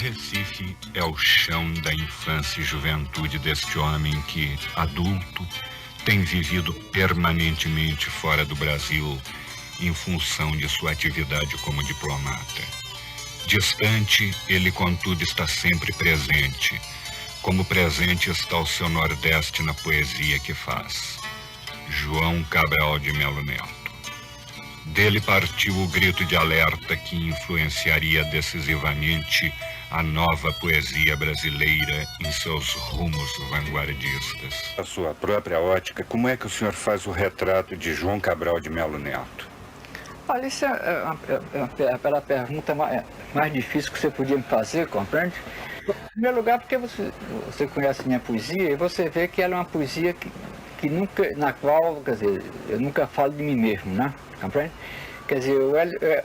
Recife é o chão da infância e juventude deste homem que, adulto, tem vivido permanentemente fora do Brasil em função de sua atividade como diplomata. Distante, ele, contudo, está sempre presente, como presente está o seu Nordeste na poesia que faz. João Cabral de Melo Neto. Dele partiu o grito de alerta que influenciaria decisivamente a nova poesia brasileira em seus rumos vanguardistas. A sua própria ótica, como é que o senhor faz o retrato de João Cabral de Melo Neto? Olha, isso é a pergunta mais difícil que você podia me fazer, compreende? Em primeiro lugar, porque você conhece minha poesia e você vê que ela é uma poesia que nunca, na qual, quer dizer, eu nunca falo de mim mesmo, né? Compreende? Quer dizer,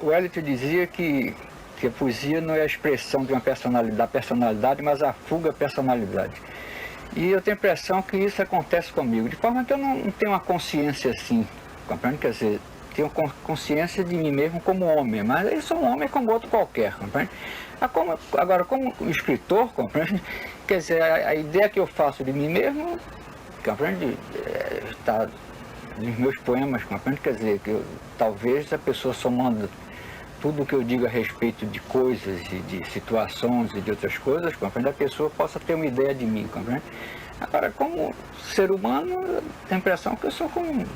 o Eliot dizia que a poesia não é a expressão de uma personalidade, mas a fuga à personalidade. E eu tenho a impressão que isso acontece comigo, de forma que eu não tenho uma consciência assim, compreende? Quer dizer, tenho consciência de mim mesmo como homem, mas eu sou um homem como outro qualquer, compreende? Agora, como escritor, compreende? Quer dizer, a ideia que eu faço de mim mesmo, compreende? Está nos meus poemas, compreende? Quer dizer, que talvez a pessoa somando tudo o que eu digo a respeito de coisas e de situações e de outras coisas, compreende? A pessoa possa ter uma ideia de mim, compreende? Agora, como ser humano, eu tenho a impressão que eu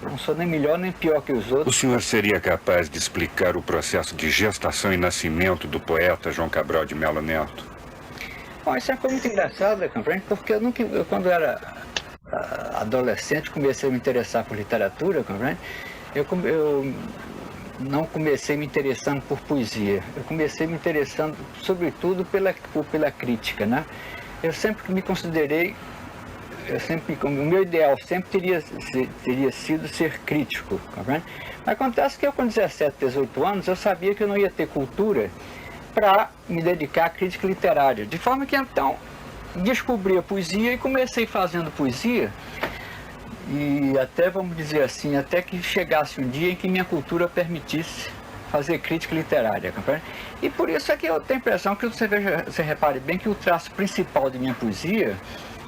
não sou nem melhor nem pior que os outros. O senhor seria capaz de explicar o processo de gestação e nascimento do poeta João Cabral de Melo Neto? Bom, isso é uma coisa muito engraçada, compreende? Porque eu quando era adolescente, comecei a me interessar por literatura, compreende? Eu não comecei me interessando por poesia, eu comecei me interessando sobretudo pela crítica, né? Eu sempre me considerei, o meu ideal sempre teria sido ser crítico, compreende? Mas acontece que eu com 17, 18 anos, eu sabia que eu não ia ter cultura para me dedicar à crítica literária, de forma que então descobri a poesia e comecei fazendo poesia. E até, vamos dizer assim, até que chegasse um dia em que minha cultura permitisse fazer crítica literária, compreende? E por isso é que eu tenho a impressão que você repare bem que o traço principal de minha poesia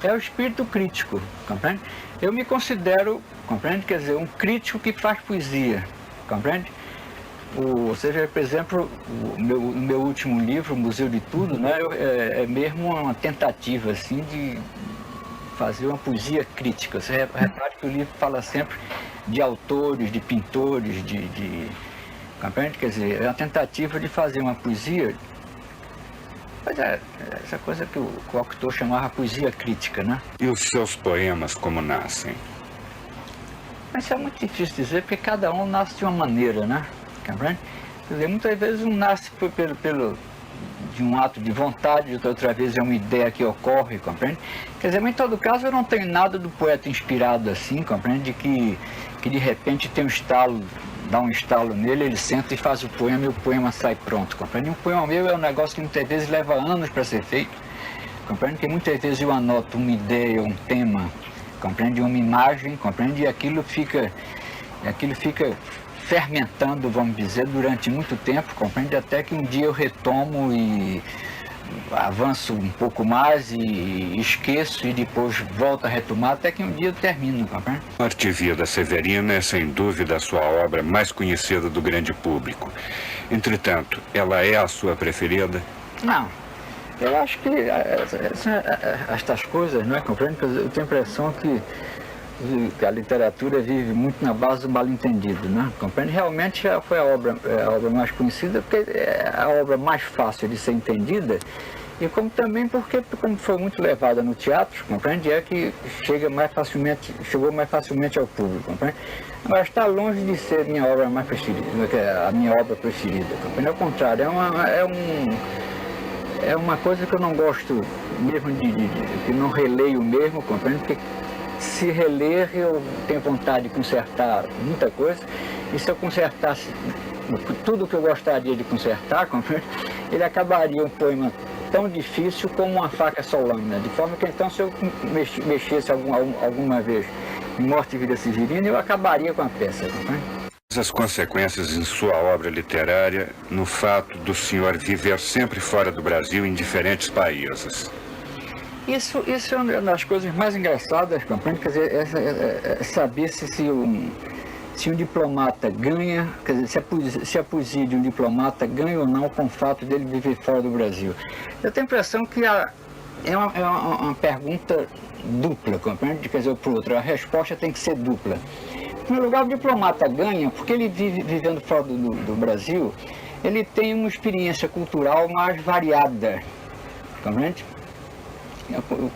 é o espírito crítico, compreende? Eu me considero, compreende? Quer dizer, um crítico que faz poesia, compreende? Ou seja, por exemplo, o meu último livro, O Museu de Tudo, né, é mesmo uma tentativa assim de fazer uma poesia crítica. Você repare que o livro fala sempre de autores, de pintores, compreende? Quer dizer, é uma tentativa de fazer uma poesia, mas essa coisa que o autor chamava poesia crítica, né? E os seus poemas como nascem? Mas é muito difícil dizer, porque cada um nasce de uma maneira, né? Compreende? Quer dizer, muitas vezes um nasce de um ato de vontade, outra vez é uma ideia que ocorre, compreende? Quer dizer, mas em todo caso eu não tenho nada do poeta inspirado assim, compreende? Que de repente tem um estalo, dá um estalo nele, ele senta e faz o poema e o poema sai pronto, compreende? Um poema meu é um negócio que muitas vezes leva anos para ser feito, compreende? Que muitas vezes eu anoto uma ideia, um tema, compreende? Uma imagem, compreende? E aquilo fica fermentando, vamos dizer, durante muito tempo, compreende? Até que um dia eu retomo e avanço um pouco mais e esqueço e depois volto a retomar até que um dia eu termino, compreende? Morte e Vida Severina é sem dúvida a sua obra mais conhecida do grande público. Entretanto, ela é a sua preferida? Não. Eu acho que estas coisas, não é, compreende? Eu tenho a impressão que a literatura vive muito na base do mal-entendido, né? Compreende? Realmente foi a obra mais conhecida, porque é a obra mais fácil de ser entendida, e também porque, como foi muito levada no teatro, compreende? É que chegou mais facilmente ao público, compreende? Mas está longe de ser a minha obra mais preferida, a minha obra preferida, compreende? Ao contrário, é uma coisa que eu não gosto mesmo que não releio mesmo, compreende? Porque se reler, eu tenho vontade de consertar muita coisa, e se eu consertasse tudo que eu gostaria de consertar, ele acabaria um poema tão difícil como uma faca solâmina, de forma que então se eu mexesse alguma vez em Morte e Vida Severina, eu acabaria com a peça. as consequências em sua obra literária no fato do senhor viver sempre fora do Brasil, em diferentes países? Isso é uma das coisas mais engraçadas, compreende? Quer dizer, é saber se um diplomata ganha, quer dizer, se a poesia de um diplomata ganha ou não com o fato dele viver fora do Brasil. Eu tenho a impressão que é uma pergunta dupla, compreende? Quer dizer, para o outro, a resposta tem que ser dupla. Em primeiro lugar, o diplomata ganha porque ele vivendo fora do Brasil, ele tem uma experiência cultural mais variada, compreende?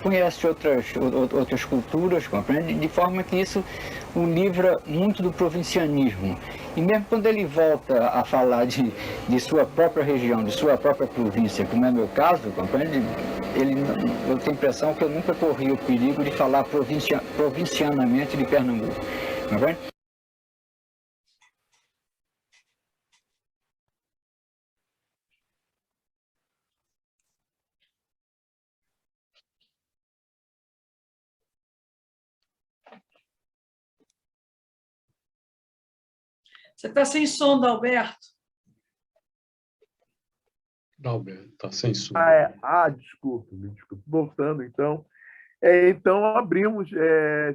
Conhece outras culturas, compreende? De forma que isso o livra muito do provincianismo. E mesmo quando ele volta a falar de sua própria região, de sua própria província, como é meu caso, compreende? Eu tenho a impressão que eu nunca corri o perigo de falar provincianamente de Pernambuco, compreende? Você está sem som, Dalberto. Dalberto, está sem som. Desculpe. Voltando, então. Então,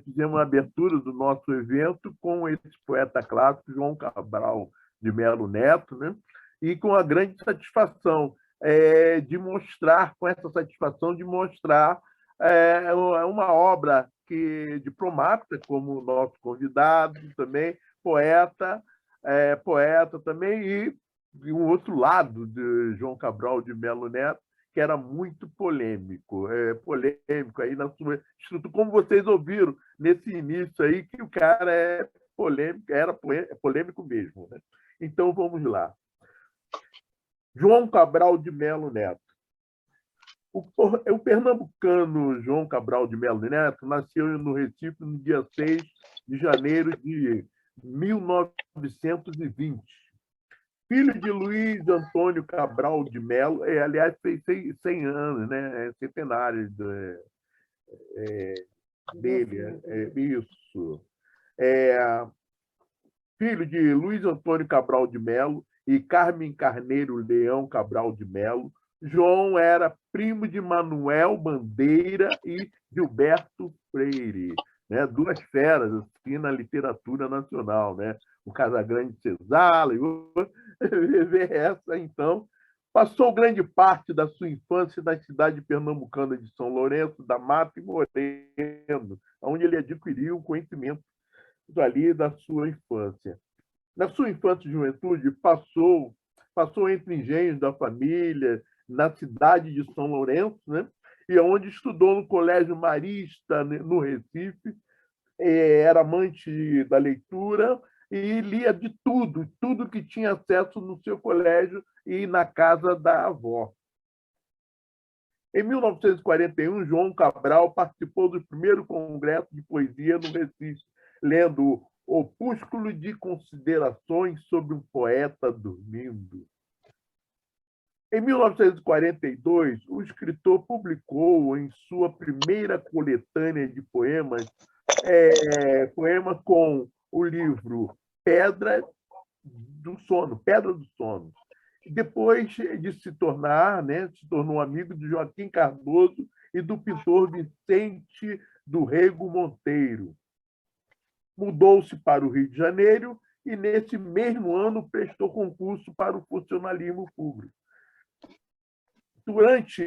fizemos a abertura do nosso evento com esse poeta clássico, João Cabral de Melo Neto, né? E com a grande satisfação de mostrar uma obra que diplomata, como o nosso convidado também, poeta também, e um outro lado de João Cabral de Melo Neto, que era muito polêmico aí na sua estrutura, como vocês ouviram nesse início aí, que o cara era polêmico mesmo, né? Então, vamos lá. João Cabral de Melo Neto. O pernambucano João Cabral de Melo Neto nasceu no Recife no dia 6 de janeiro de 1920. Filho de Luiz Antônio Cabral de Melo, aliás, fez 100 anos, né? Centenário dele. Isso. Filho de Luiz Antônio Cabral de Melo e Carmen Carneiro Leão Cabral de Melo, João era primo de Manuel Bandeira e Gilberto Freire, né? Duas feras assim, na literatura nacional, né? O Casagrande Cesala e essa, então. Passou grande parte da sua infância na cidade pernambucana de São Lourenço da Mata e Moreno, onde ele adquiriu o conhecimento ali da sua infância. Na sua infância e juventude, passou entre engenhos da família, na cidade de São Lourenço, né? E onde estudou no Colégio Marista, no Recife, era amante da leitura e lia de tudo que tinha acesso no seu colégio e na casa da avó. Em 1941, João Cabral participou do primeiro congresso de poesia no Recife, lendo Opúsculo de Considerações sobre um Poeta Dormindo. Em 1942, o escritor publicou em sua primeira coletânea de poemas, poema com o livro Pedra do Sono. Depois de se tornou amigo de Joaquim Cardoso e do pintor Vicente do Rego Monteiro. Mudou-se para o Rio de Janeiro e, nesse mesmo ano, prestou concurso para o funcionalismo público. Durante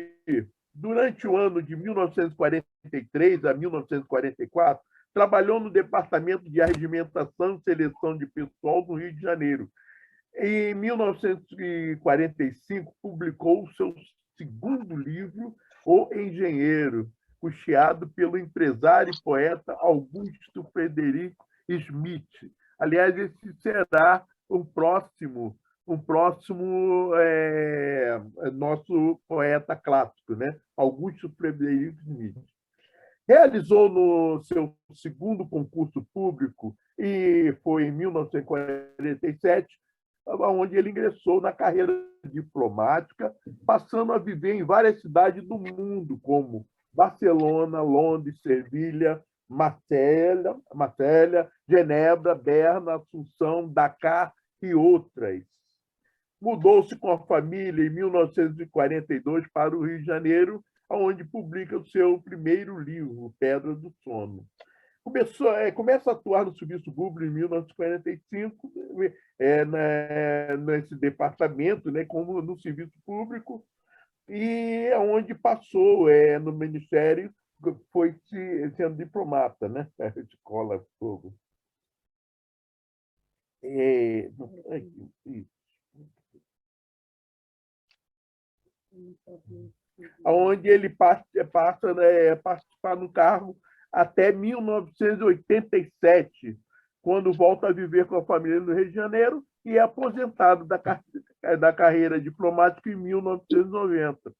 o ano de 1943 a 1944, trabalhou no Departamento de Arregimentação e Seleção de Pessoal do Rio de Janeiro. Em 1945, publicou o seu segundo livro, O Engenheiro, custeado pelo empresário e poeta Augusto Frederico Smith. Aliás, esse será um próximo nosso poeta clássico, né? Augusto Frederico Smith. Realizou no seu segundo concurso público, e foi em 1947, onde ele ingressou na carreira diplomática, passando a viver em várias cidades do mundo, como Barcelona, Londres, Sevilha, Marselha, Genebra, Berna, Assunção, Dakar e outras. Mudou-se com a família em 1942 para o Rio de Janeiro, onde publica o seu primeiro livro, Pedra do Sono. Começa a atuar no serviço público em 1945, nesse departamento, né, como no serviço público, e é onde passou no Ministério, foi sendo diplomata, né? A escola fogo. Onde ele passa a participar no cargo até 1987, quando volta a viver com a família no Rio de Janeiro e é aposentado da carreira diplomática em 1990.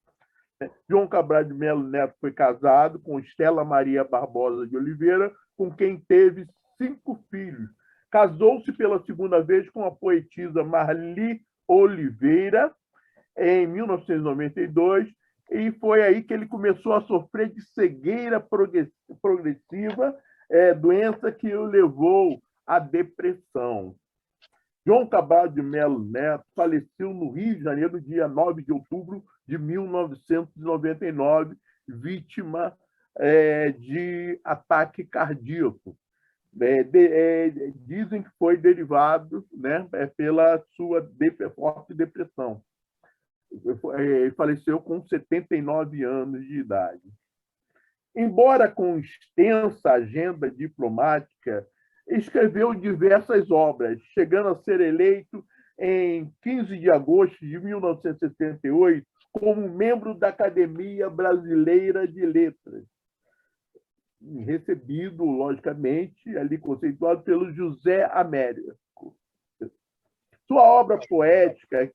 João Cabral de Melo Neto foi casado com Estela Maria Barbosa de Oliveira, com quem teve 5 filhos. Casou-se pela segunda vez com a poetisa Marli Oliveira, em 1992, e foi aí que ele começou a sofrer de cegueira progressiva, doença que o levou à depressão. João Cabral de Melo Neto faleceu no Rio de Janeiro, no dia 9 de outubro de 1999, vítima de ataque cardíaco. Dizem que foi derivado, né, pela sua forte depressão. Ele faleceu com 79 anos de idade. Embora com extensa agenda diplomática, escreveu diversas obras, chegando a ser eleito em 15 de agosto de 1968 como membro da Academia Brasileira de Letras, recebido, logicamente, ali conceituado pelo José Américo. Sua obra poética,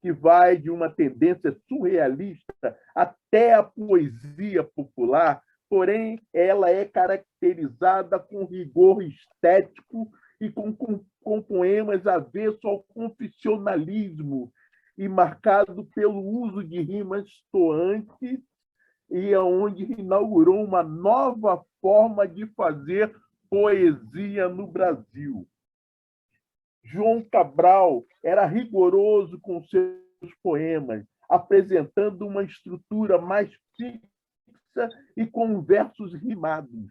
que vai de uma tendência surrealista até a poesia popular, porém, ela é caracterizada com rigor estético e com poemas avesso ao confessionalismo e marcado pelo uso de rimas soantes, e onde inaugurou uma nova forma de fazer poesia no Brasil. João Cabral era rigoroso com seus poemas, apresentando uma estrutura mais fixa e com versos rimados.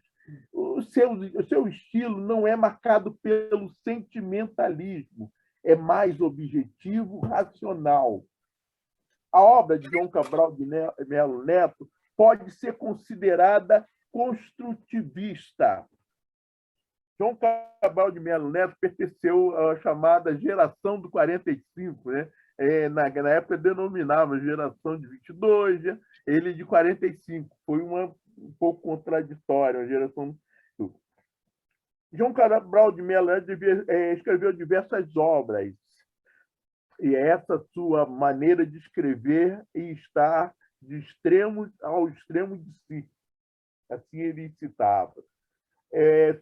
O seu estilo não é marcado pelo sentimentalismo, é mais objetivo, racional. A obra de João Cabral de Melo Neto pode ser considerada construtivista. João Cabral de Melo Neto pertenceu à chamada geração do 45, né? Na época denominava geração de 22, né? Ele de 45. Foi um pouco contraditório a geração. João Cabral de Melo Neto escreveu diversas obras, e essa sua maneira de escrever e estar de extremo ao extremo de si. Assim ele citava.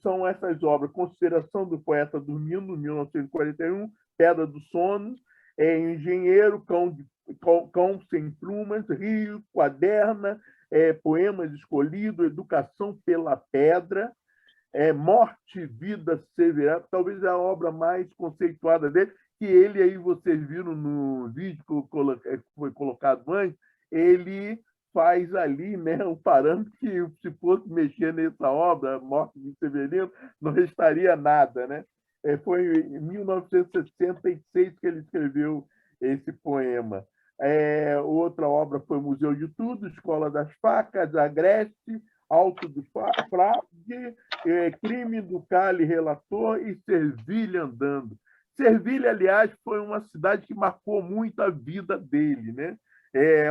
São essas obras: Consideração do Poeta Dormindo, 1941, Pedra do Sono, Engenheiro, Cão Sem Plumas, Rio, Quaderna, Poemas Escolhidos, Educação pela Pedra, Morte e Vida Severa, talvez a obra mais conceituada dele, que ele aí vocês viram no vídeo que foi colocado antes, ele faz ali, né, um parâmetro que, se fosse mexer nessa obra, Morte de Severino, não restaria nada, né? Foi em 1966 que ele escreveu esse poema. Outra obra foi Museu de Tudo, Escola das Facas, Agreste, Alto do Frade, Crime do Cali Relator e Servilha Andando. Servilha, aliás, foi uma cidade que marcou muito a vida dele, né?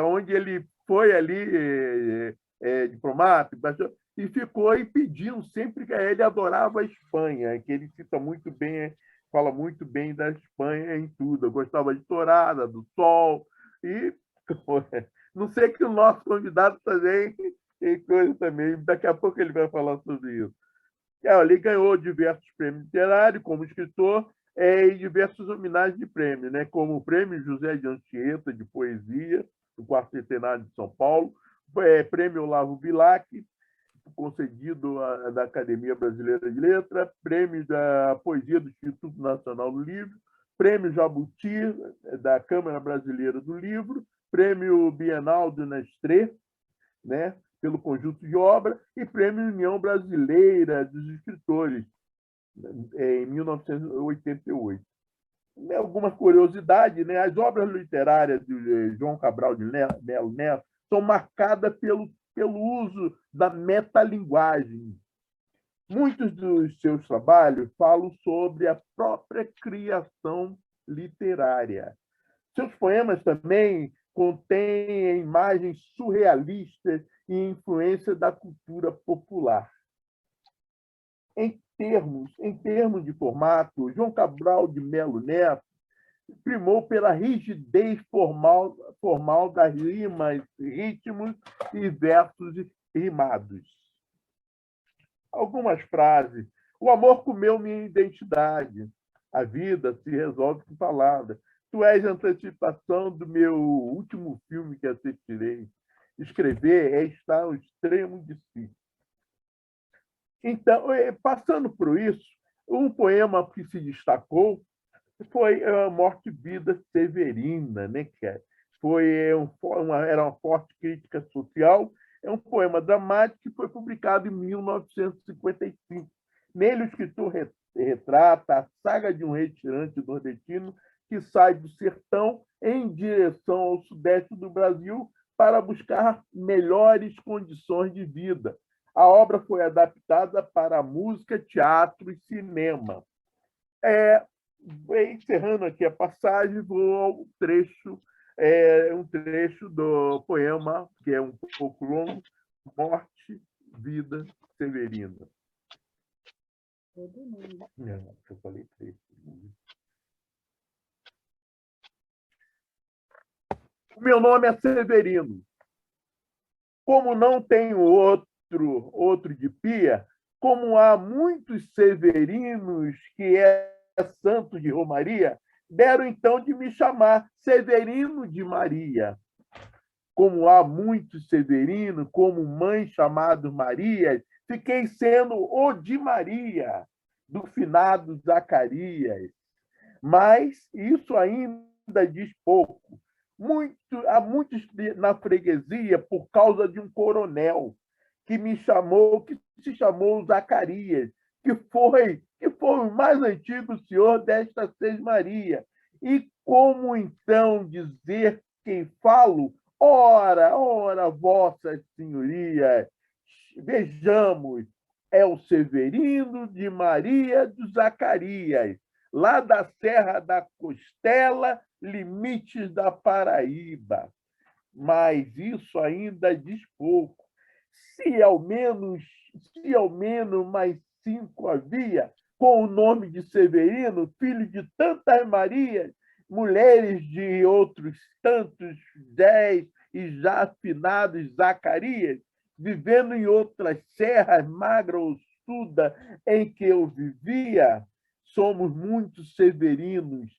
Onde ele foi ali diplomata, e ficou e pediu sempre que ele adorava a Espanha, que ele cita muito bem, fala muito bem da Espanha em tudo. Eu gostava de tourada, do sol, e não sei que o nosso convidado também tem coisa também, daqui a pouco ele vai falar sobre isso. Ele ganhou diversos prêmios literários como escritor e diversas homenagens de prêmio, né? Como o Prêmio José de Anchieta de Poesia, do 4º Centenário de São Paulo, Prêmio Olavo Bilac, concedido da Academia Brasileira de Letras, prêmio da Poesia do Instituto Nacional do Livro, prêmio Jabuti da Câmara Brasileira do Livro, prêmio Bienal do Nestlé, né, pelo conjunto de obra, e prêmio União Brasileira dos Escritores, em 1988. Algumas curiosidades, né? As obras literárias de João Cabral de Melo Neto são marcadas pelo uso da metalinguagem. Muitos dos seus trabalhos falam sobre a própria criação literária. Seus poemas também contêm imagens surrealistas e influência da cultura popular. Em termos de formato, João Cabral de Melo Neto primou pela rigidez formal das rimas, ritmos e versos rimados. Algumas frases. O amor comeu minha identidade. A vida se resolve com palavras. Tu és a antecipação do meu último filme que assistirei. Escrever é estar ao extremo de si. Então, passando por isso, um poema que se destacou foi a Morte e Vida Severina, né? Era uma forte crítica social. É um poema dramático que foi publicado em 1955. Nele, o escritor retrata a saga de um retirante nordestino que sai do sertão em direção ao sudeste do Brasil para buscar melhores condições de vida. A obra foi adaptada para música, teatro e cinema. Encerrando aqui a passagem, vou ao um trecho do poema, que é um pouco longo, Morte, Vida, Severina. Não, eu falei trecho. O meu nome é Severino. Como não tenho outro de pia, como há muitos severinos que é santo de Romaria, deram então de me chamar Severino de Maria. Como há muitos severinos, como mãe chamado Maria, fiquei sendo o de Maria, do finado Zacarias. Mas isso ainda diz pouco. Há muitos na freguesia por causa de um coronel que se chamou Zacarias, que foi o mais antigo senhor desta Sesmaria. E como então dizer quem falo? Ora, vossas senhorias, vejamos, é o Severino de Maria dos Zacarias, lá da Serra da Costela, limites da Paraíba. Mas isso ainda diz pouco. Se ao menos mais 5 havia, com o nome de Severino, filho de tantas Marias, mulheres de outros tantos 10 e já afinados Zacarias, vivendo em outras serras magra ou suda em que eu vivia, somos muitos severinos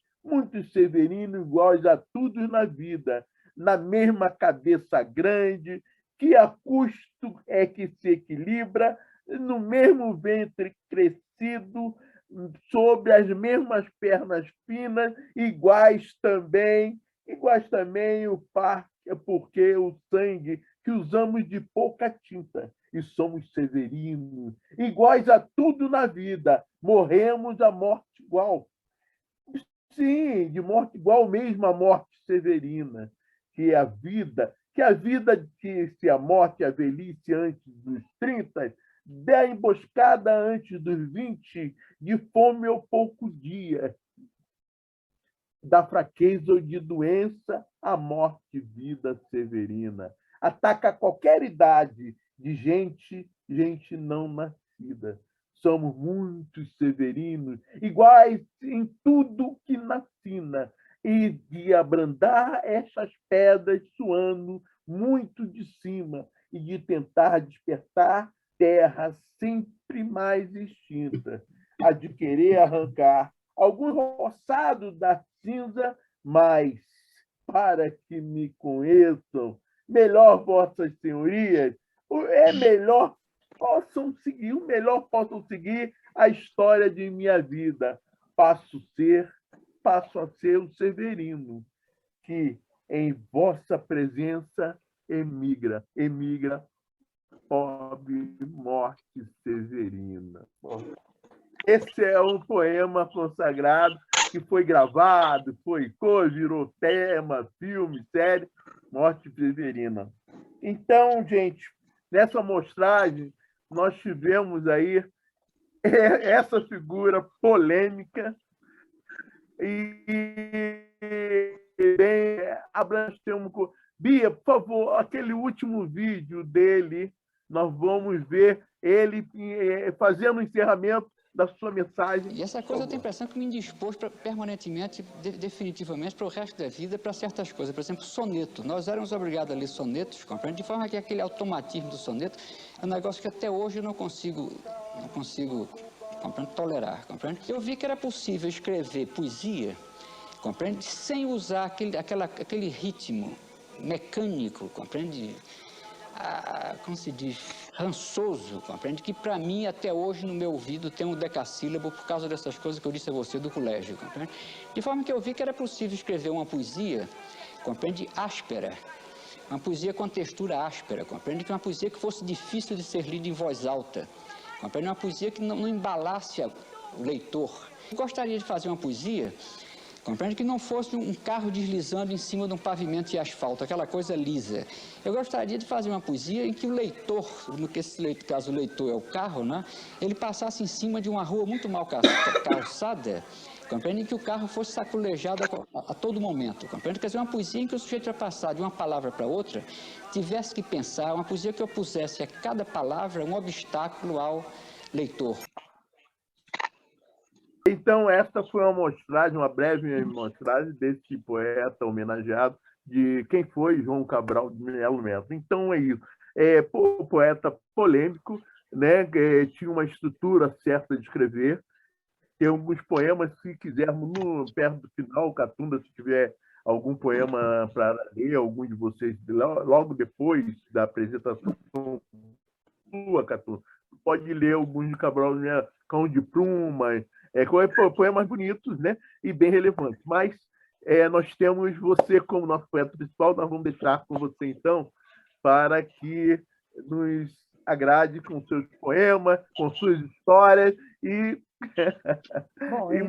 iguais a todos na vida, na mesma cabeça grande, que a custo é que se equilibra, no mesmo ventre crescido, sobre as mesmas pernas finas, iguais também o par, porque o sangue que usamos de pouca tinta, e somos severinos, iguais a tudo na vida, morremos a morte igual. Sim, de morte igual mesmo a morte severina, que a vida, que se a morte e a velhice antes dos 30, da emboscada antes dos 20, de fome ou pouco dia, da fraqueza ou de doença, a morte vida severina. Ataca qualquer idade de gente não nascida. Somos muitos severinos, iguais em tudo que nascina, e de abrandar essas pedras suando muito de cima, e de tentar despertar terra sempre mais extinta, a de querer arrancar algum roçado da cinza, mas, para que me conheçam melhor vossas senhorias, é melhor possam seguir, o melhor possam seguir a história de minha vida. Passo a ser o Severino, que em vossa presença emigra, pobre morte severina. Esse é um poema consagrado que foi gravado, virou tema, filme, série, Morte Severina. Então, gente, nessa amostragem, nós tivemos aí essa figura polêmica e bem abrangemos. Bia, por favor, aquele último vídeo dele, nós vamos ver ele fazendo o encerramento da sua mensagem. E essa coisa eu tenho a impressão que me indispôs permanentemente, definitivamente, para o resto da vida, para certas coisas. Por exemplo, soneto. Nós éramos obrigados a ler sonetos, compreende? De forma que aquele automatismo do soneto é um negócio que até hoje eu não consigo compreende, tolerar, compreende? Eu vi que era possível escrever poesia, compreende? Sem usar aquele ritmo mecânico, compreende? Como se diz, rançoso, compreende? Que para mim, até hoje, no meu ouvido, tem um decassílabo por causa dessas coisas que eu disse a você do colégio, compreende? De forma que eu vi que era possível escrever uma poesia, compreende? Áspera, uma poesia com textura áspera, compreende? Que uma poesia que fosse difícil de ser lida em voz alta, compreende? Uma poesia que não embalasse o leitor. Eu gostaria de fazer uma poesia, compreende, que não fosse um carro deslizando em cima de um pavimento de asfalto, aquela coisa lisa. Eu gostaria de fazer uma poesia em que o leitor, no caso o leitor é o carro, né? Ele passasse em cima de uma rua muito mal calçada, compreende, em que o carro fosse saculejado a todo momento, compreende? Quer dizer, uma poesia em que o sujeito ia passar de uma palavra para outra, tivesse que pensar, uma poesia que eu pusesse a cada palavra um obstáculo ao leitor. Então, esta foi uma breve amostragem desse poeta homenageado, de quem foi João Cabral de Melo Neto. Então, é isso. Poeta polêmico, né? Tinha uma estrutura certa de escrever. Tem alguns poemas, se quisermos, perto do final, Catunda, se tiver algum poema para ler, algum de vocês, logo depois da apresentação sua, Catunda, pode ler alguns de Cabral, né? Cão de Pluma, poemas bonitos, né? E bem relevantes. Mas nós temos você como nosso poeta principal, nós vamos deixar com você, então, para que nos agrade com seus poemas, com suas histórias e, Bom, e